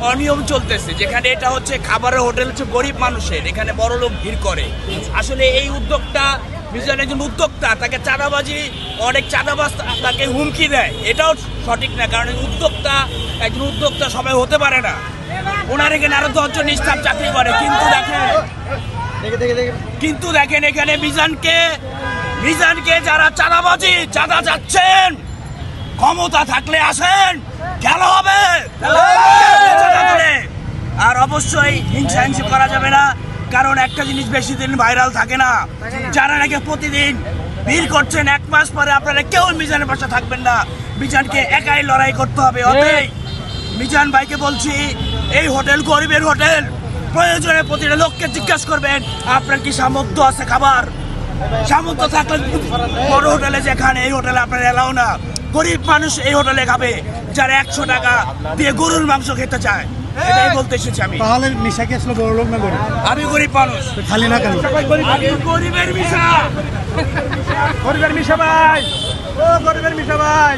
অনিয়ম চলতেছে, যেখানে এটা হচ্ছে খাবারের হোটেল হচ্ছে গরিব মানুষের, এখানে বড় লোক ভিড় করে। আসলে এই উদ্যোগটা মিজান একজন উদ্যোক্তা, তাকে চাঁদাবাজি, অনেক চাঁদাবাজ তাকে হুমকি দেয়, এটাও সঠিক না। কারণ একজন উদ্যোক্তা সবাই হতে পারে না। ওনার এখানে আরো 10 জন স্টাফ চাকরি করে, কিন্তু দেখেন এখানে মিজানকে যারা চাঁদা যাচ্ছেন, ক্ষমতা থাকলে আসেন, খেলা হবে। আর অবশ্যই হিংসা করা যাবে না, কারণ একটা জিনিস বেশি দিন ভাইরাল থাকে না। যারা নাকি প্রতিদিন ভিড় করছেন, 1 মাস পরে আপনারা কেউ মিজানের পাশে থাকবেন না। মিজানকে একাই লড়াই করতে হবে। অতএব মিজান ভাইকে বলছি, এই হোটেল গরিবের হোটেল, প্রয়োজনে প্রতিটা লোককে জিজ্ঞাসা করবেন আপনার কি সামর্থ্য আছে খাবার। সামর্থ্য থাকলে বড় হোটেলে যেখানে, এই হোটেলে আপনার এলাও না। গরিব মানুষ এই হোটেলে খাবে যারা 100 টাকা দিয়ে গরুর মাংস খেতে চায়। এটাই বলতে এসেছি আমি। তাহলে মিশা কি আসলে বড় লোক না গরিব? আমি গরিব মানুষ। খালি না কেন? আমি গরিবের মিশা। গরিবের মিশা ভাই, ও গরিবের মিশা ভাই।